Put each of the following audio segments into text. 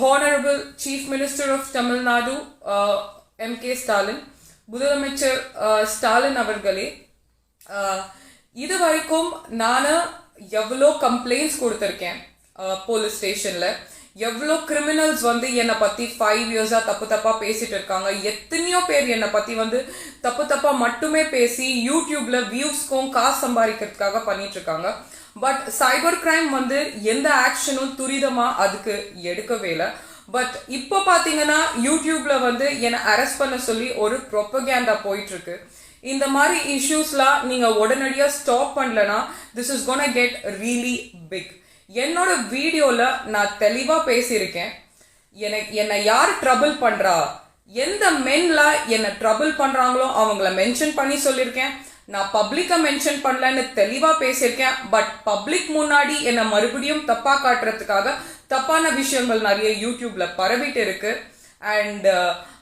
Honorable Chief Minister of Tamil Nadu, M.K. Stalin, முதலமைச்சர் ஸ்டாலின் அவர்களே, இது வரைக்கும் நான் எவ்வளோ கம்ப்ளைண்ட்ஸ் கொடுத்துருக்கேன் போலீஸ் ஸ்டேஷன்ல. எவ்வளோ கிரிமினல்ஸ் வந்து என்னை பத்தி 5 இயர்ஸா தப்பா பேசிட்டு இருக்காங்க. எத்தனையோ பேர் என்னை பத்தி வந்து தப்பா மட்டுமே பேசி யூடியூப்ல வியூஸ்க்கும் காசு சம்பாதிக்கிறதுக்காக பண்ணிட்டு இருக்காங்க. பட் சைபர் கிரைம் வந்து எந்த ஆக்ஷனும் துரிதமா அதுக்கு எடுக்கவே இல்லை. பட் இப்போ பாத்தீங்கன்னா யூடியூப்ல வந்து என்னை அரெஸ்ட் பண்ண சொல்லி ஒரு ப்ரொபகேண்டா போயிட்டு இருக்கு. இந்த மாதிரி இஷ்யூஸ்லாம் நீங்க உடனடியா ஸ்டாப் பண்ணலனா this is gonna get really big. என்னோட வீடியோல நான் தெளிவா பேசியிருக்கேன். என்னை யார் ட்ரபிள் பண்றா, எந்த மென்ல என்ன ட்ரபிள் பண்றாங்களோ அவங்கள மென்ஷன் பண்ணி சொல்லியிருக்கேன். நான் பப்ளிக்கா மென்ஷன் பண்ணலன்னு தெளிவா பேசியிருக்கேன். பட் பப்ளிக் முன்னாடி என்ன மறுபடியும் தப்பா காட்டுறதுக்காக தப்பான விஷயங்கள் நிறைய யூடியூப்ல பரவிட்டு இருக்கு. அண்ட்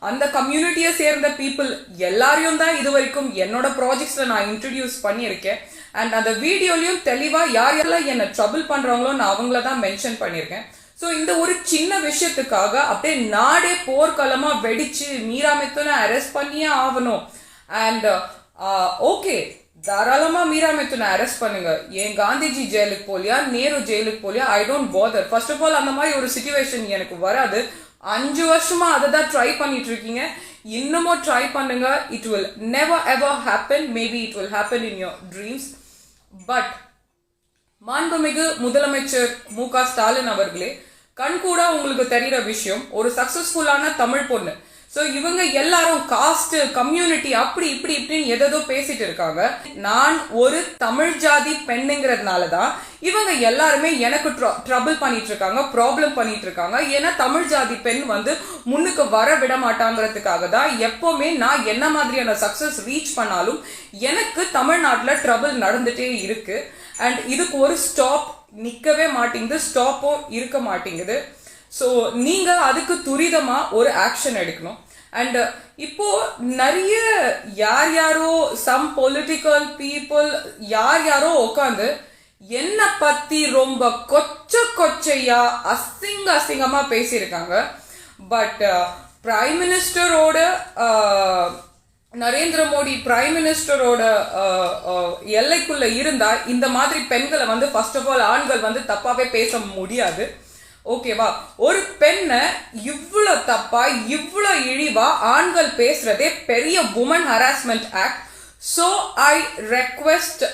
அந்த கம்யூனிட்டியை சேர்ந்த பீப்புள் எல்லாரையும் தான் இது வரைக்கும் என்னோட ப்ராஜெக்ட்ஸ்ல நான் இன்ட்ரடியூஸ் பண்ணியிருக்கேன். அண்ட் அந்த வீடியோலயும் தெளிவா யாரெல்லாம் என்ன ட்ரபிள் பண்றாங்களோ நான் அவங்கள தான் மென்ஷன் பண்ணியிருக்கேன். ஸோ இந்த ஒரு சின்ன விஷயத்துக்காக அப்படியே நாடே போர்க்களமா வெடிச்சு மீரா மிதுனை அரெஸ்ட் பண்ணியே ஆகணும். அண்ட் ஓகே, தாராளமா மீரா மிதுனை அரெஸ்ட் பண்ணுங்க. ஏன் காந்திஜி ஜெயிலுக்கு போலியா, நேரு ஜெயிலுக்கு போலியா, I don't bother. First of all அந்த மாதிரி ஒரு சிச்சுவேஷன் எனக்கு வராது. 5 வருஷமா அதை தான் ட்ரை பண்ணிட்டு இருக்கீங்க. இன்னமும் ட்ரை பண்ணுங்க. It will never ever happen. Maybe it will happen in your dreams. But மாண்புமிகு முதலமைச்சர் மு.க. ஸ்டாலின் அவர்களே, கண்கூடா உங்களுக்கு தெரிகிற விஷயம், ஒரு சக்சஸ்ஃபுல்லான தமிழ் பொண்ணு. ஸோ இவங்க எல்லாரும் காஸ்ட் கம்யூனிட்டி அப்படி இப்படின்னு எதோ பேசிட்டு இருக்காங்க. நான் ஒரு தமிழ் ஜாதி பெண்ணுங்கிறதுனால தான் இவங்க எல்லாருமே எனக்கு ட்ரபிள் பண்ணிட்டு இருக்காங்க, ப்ராப்ளம் பண்ணிட்டு இருக்காங்க. ஏன்னா தமிழ் ஜாதி பெண் வந்து முன்னுக்கு வர விட மாட்டாங்கிறதுக்காக தான் எப்பவுமே நான் என்ன மாதிரியான சக்சஸ் ரீச் பண்ணாலும் எனக்கு தமிழ்நாட்டில் ட்ரபிள் நடந்துட்டே இருக்கு. அண்ட் இதுக்கு ஒரு ஸ்டாப் நிற்கவே மாட்டேங்குது, ஸ்டாப்பும் இருக்க மாட்டேங்குது. ஸோ நீங்க அதுக்கு துரிதமா ஒரு ஆக்ஷன் எடுக்கணும். அண்ட் இப்போ நிறைய யாரோ சம் பொலிட்டிக்கல் பீப்புள் யாரோ உட்காந்து என்ன பத்தி ரொம்ப கொச்சையா அசிங்கமா பேசியிருக்காங்க. பட் பிரைம் மினிஸ்டரோட நரேந்திர மோடி பிரைம் மினிஸ்டரோட எல்லைக்குள்ள இருந்தா இந்த மாதிரி பெண்களை வந்து ஃபர்ஸ்ட் ஆஃப் ஆல் ஆண்கள் வந்து தப்பாவே பேச முடியாது. ஓகேவா? ஒரு பெண்ணை இவ்வளோ தப்பா இவ்வளோ இழிவா ஆண்கள் பேசுறதே பெரிய woman harassment act. So I request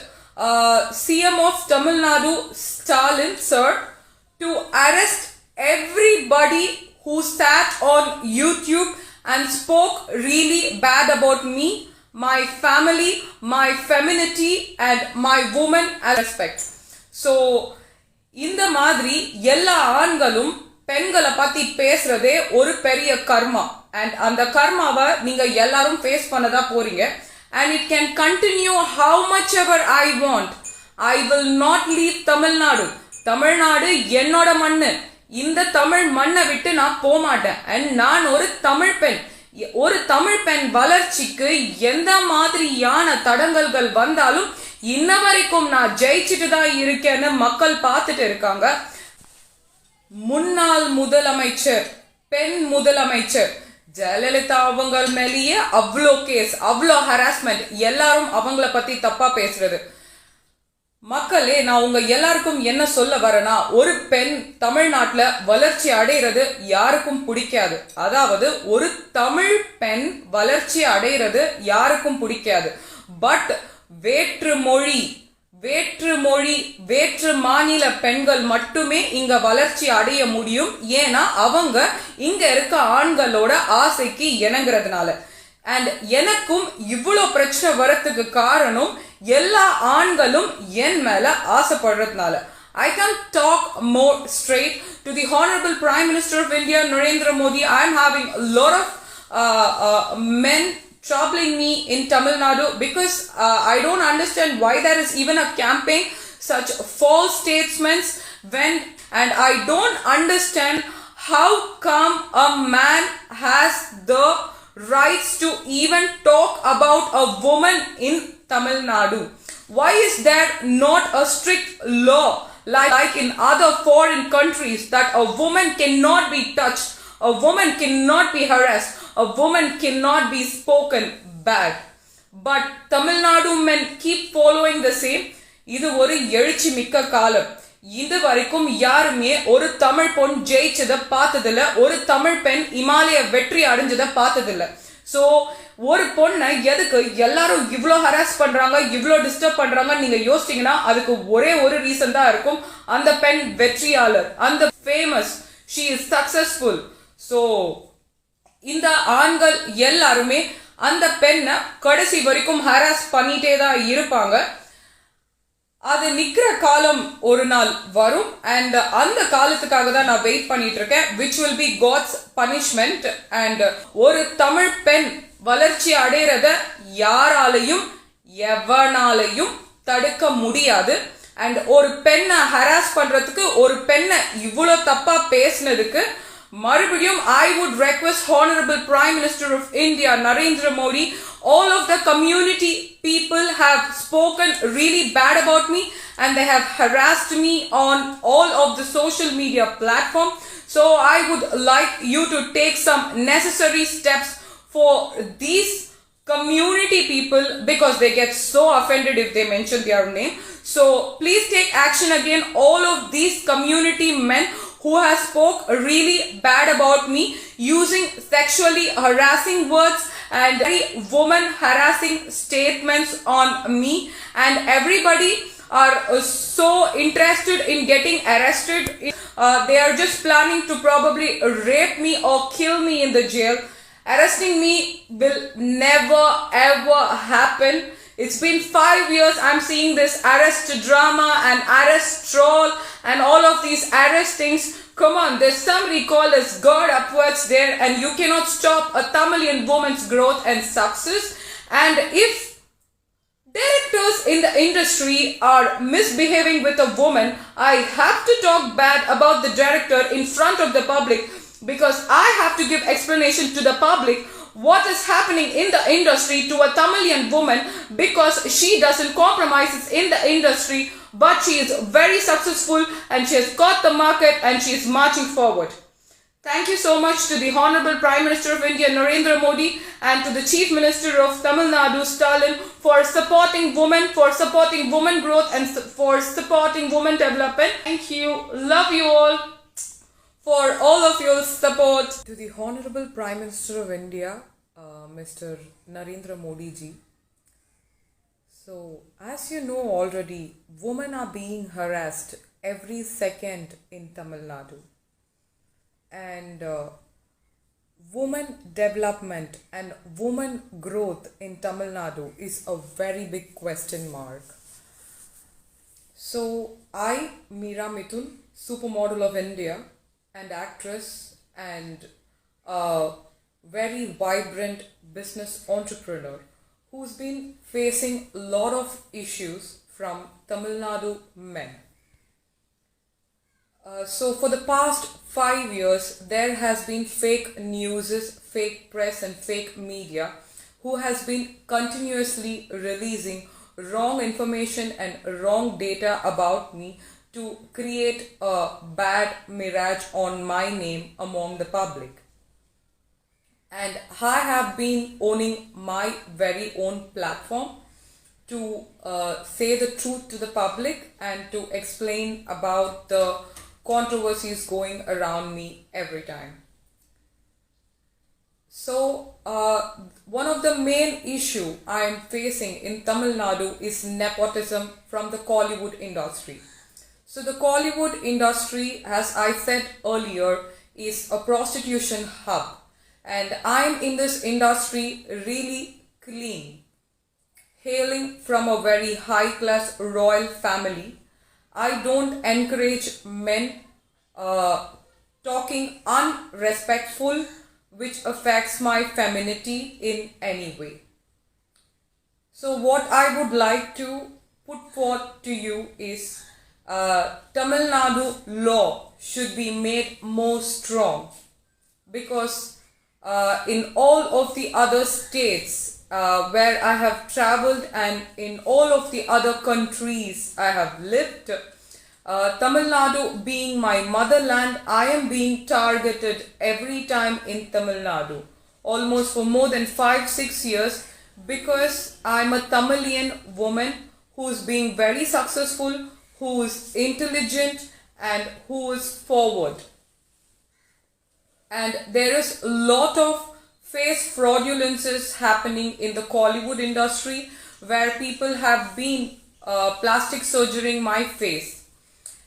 CM of Tamil Nadu Stalin sir to arrest everybody who sat on YouTube and spoke really bad about me, my family, my femininity and my woman as respect. So இந்த மாதிரி எல்லா ஆண்களும் பெண்களை பத்தி பேசுறதே ஒரு பெரிய கர்மா. And அந்த கர்மாவை நீங்க எல்லாரும் ஃபேஸ் பண்ணதா போறீங்க. And it can continue how much ever I want. I will not leave Tamil Nadu. Tamil Nadu என்னோட மண்ணு. இந்த தமிழ் மண்ணை விட்டு நான் போக மாட்டேன். அண்ட் நான் ஒரு தமிழ் பெண். ஒரு தமிழ் பெண் வளர்ச்சிக்கு எந்த மாதிரியான தடங்கல்கள் வந்தாலும் இன்ன வரைக்கும் நான் ஜெயிச்சுட்டு தான் இருக்கேன்னு மக்கள் பார்த்துட்டு இருக்காங்க. முன்னாள் முதலமைச்சர், பெண் முதலமைச்சர் ஜெயலலிதா அவங்க மேலேயே அவ்வளோ கேஸ், அவ்வளோ ஹராஸ்மெண்ட், எல்லாரும் அவங்கள பத்தி தப்பா பேசுறது. மக்களே, நான் உங்க எல்லாருக்கும் என்ன சொல்ல வரேன்னா, ஒரு பெண் தமிழ்நாட்டுல வளர்ச்சி அடைகிறது யாருக்கும் பிடிக்காது. அதாவது ஒரு தமிழ் பெண் வளர்ச்சி அடைகிறது யாருக்கும் பிடிக்காது. பட் வேற்று மொழி வேற்று மாநில பெண்கள் மட்டுமே இங்க வளர்ச்சி அடைய முடியும். ஏன்னா அவங்க இங்க இருக்க ஆண்களோட ஆசைக்கு இணங்குறதுனால. அண்ட் எனக்கும் இவ்வளோ பிரச்சனை வரத்துக்கு காரணம் எல்லா ஆண்களும் என் மேல ஆசைப்படுறதுனால. I can talk more straight to the Honorable Prime Minister of India, Narendra Modi. I am having a lot of men troubling me in Tamil Nadu because I don't understand why there is even a campaign, such false statements and I don't understand how come a man has the rights to even talk about a woman in Tamil Nadu. Why is there not a strict law like in other foreign countries, that a woman cannot be touched, a woman cannot be harassed, a woman cannot be spoken bad. But Tamil Nadu men keep following the same. இது ஒரு எழுச்சி மிக்க காலம். இது வரைக்கும் யாருமே ஒரு தமிழ் பொன் ஜெயிச்சதை பார்த்ததில்ல, ஒரு தமிழ் பெண் இமாலய வெற்றி அடைஞ்சதை பார்த்ததில்ல. ஸோ ஒரு பொண்ணை எதுக்கு எல்லாரும் இவ்வளோ ஹராஸ் பண்றாங்க, இவ்வளோ டிஸ்டர்ப் பண்றாங்க நீங்க யோசிச்சீங்கன்னா அதுக்கு ஒரே ஒரு ரீசன் தான் இருக்கும். அந்த பெண் வெற்றியாளர், அந்த famous, she is successful. So இந்த ஆண்கள் எல்லாருமே அந்த பெண்ணை கடைசி வரைக்கும் ஹராஸ் பண்ணிட்டே தான் இருப்பாங்க. அது நிக்கிற காலம் ஒரு நாள் வரும். அண்ட் அந்த காலத்துக்காக தான் நான் வெயிட் பண்ணிட்டு இருக்கேன், which will be God's punishment. And ஒரு தமிழ் பெண் வளர்ச்சி அடைறத யாராலையும் எவனாலையும் தடுக்க முடியாது. அண்ட் ஒரு பெண்ணை ஹராஸ் பண்றதுக்கு, ஒரு பெண்ணை இவ்வளவு தப்பா பேசினதுக்கு மறுபடியும் I would request Honorable Prime Minister of India Narendra Modi, all of the community people have spoken really bad about me and they have harassed me on all of the social media platform. So I would like you to take some necessary steps for these community people, because they get so offended if they mention their name. So please take action again all of these community men who has spoke really bad about me, using sexually harassing words and very woman harassing statements on me. And everybody are so interested in getting arrested. They are just planning to probably rape me or kill me in the jail. Arresting me will never ever happen. It's been 5 years I'm seeing this arrest drama and arrest troll and all of these arrest things. Come on, there's some recall as God upwards there, and you cannot stop a Tamilian woman's growth and success. And if directors in the industry are misbehaving with a woman, I have to talk bad about the director in front of the public, because I have to give explanation to the public what is happening in the industry to a Tamilian woman, because she doesn't compromise in the industry, but she is very successful and she has got the market and she is marching forward. Thank you so much to the Honorable Prime Minister of India Narendra Modi and to the Chief Minister of Tamil Nadu Stalin for supporting women, for supporting women growth and for supporting women development. Thank you. Love you all for all of your support. To the Honorable Prime Minister of India, Mr. Narendra Modi ji. So, as you know already, women are being harassed every second in Tamil Nadu. And women development and women growth in Tamil Nadu is a very big question mark. So, I, Meera Mithun, supermodel of India and actress and a very vibrant business entrepreneur who's been facing a lot of issues from Tamil Nadu men. So for the past 5 years, there has been fake news, fake press and fake media who has been continuously releasing wrong information and wrong data about me to create a bad mirage on my name among the public. And I have been owning my very own platform to say the truth to the public and to explain about the controversies going around me every time. So, one of the main issue I am facing in Tamil Nadu is nepotism from the Kollywood industry. So, the Kollywood industry, as I said earlier, is a prostitution hub. And I'm in this industry really clean, hailing from a very high class royal family. I don't encourage men talking unrespectful, which affects my femininity in any way. So what I would like to put forth to you is Tamil Nadu law should be made more strong, because in all of the other states where I have traveled and in all of the other countries I have lived, Tamil Nadu being my motherland, I am being targeted every time in Tamil Nadu, almost for more than 5-6 years, because I'm a Tamilian woman who's being very successful, who's intelligent, and who is forward. And there is a lot of face fraudulences happening in the Kollywood industry, where people have been plastic surgerying my face,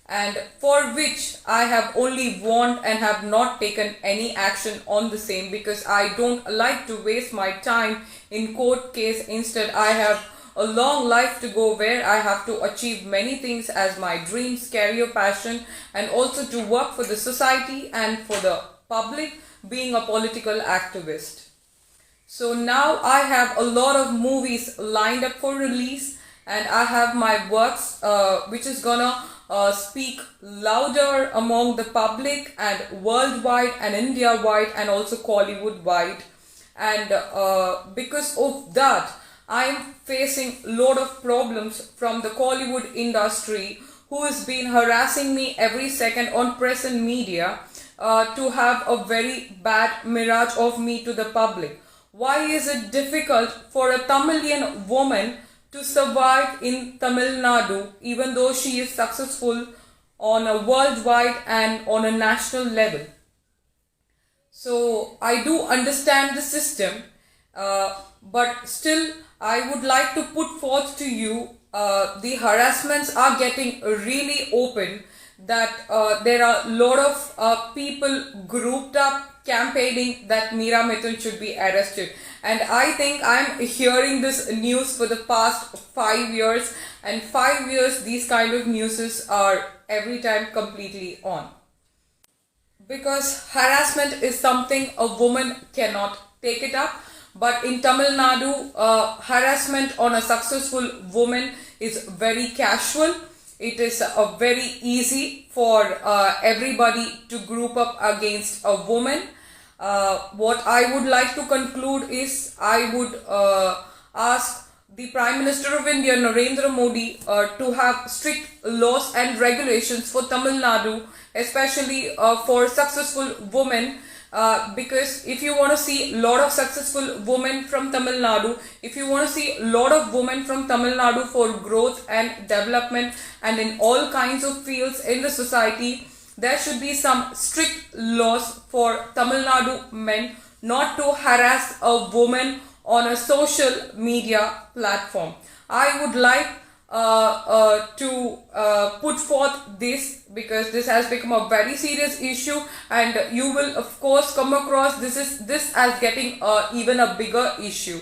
and for which I have only warned and have not taken any action on the same, because I don't like to waste my time in court case. Instead, I have a long life to go, where I have to achieve many things as my dreams, career, passion, and also to work for the society and for the public, being a political activist. So now I have a lot of movies lined up for release, and I have my works which is gonna speak louder among the public and worldwide and India wide and also Kollywood wide. And because of that, I am facing a lot of problems from the Kollywood industry, who has been harassing me every second on press and media to have a very bad mirage of me to the public. Why is it difficult for a Tamilian woman to survive in Tamil Nadu, even though she is successful on a worldwide and on a national level? So I do understand the system, but still I would like to put forth to you, the harassments are getting really open, that there are a lot of people grouped up campaigning that Meera Mithun should be arrested. And I think I'm hearing this news for the past 5 years, and 5 years these kind of newses are every time completely on. Because harassment is something a woman cannot take it up, but in Tamil Nadu, harassment on a successful woman is very casual. It is very easy for everybody to group up against a woman. What I would like to conclude is, I would ask the Prime Minister of India, Narendra Modi, to have strict laws and regulations for Tamil Nadu, especially for successful women. Because if you want to see a lot of successful women from Tamil Nadu, if you want to see a lot of women from Tamil Nadu for growth and development and in all kinds of fields in the society, there should be some strict laws for Tamil Nadu men not to harass a woman on a social media platform. I would like to put forth this, because this has become a very serious issue, and you will of course come across this as getting even a bigger issue.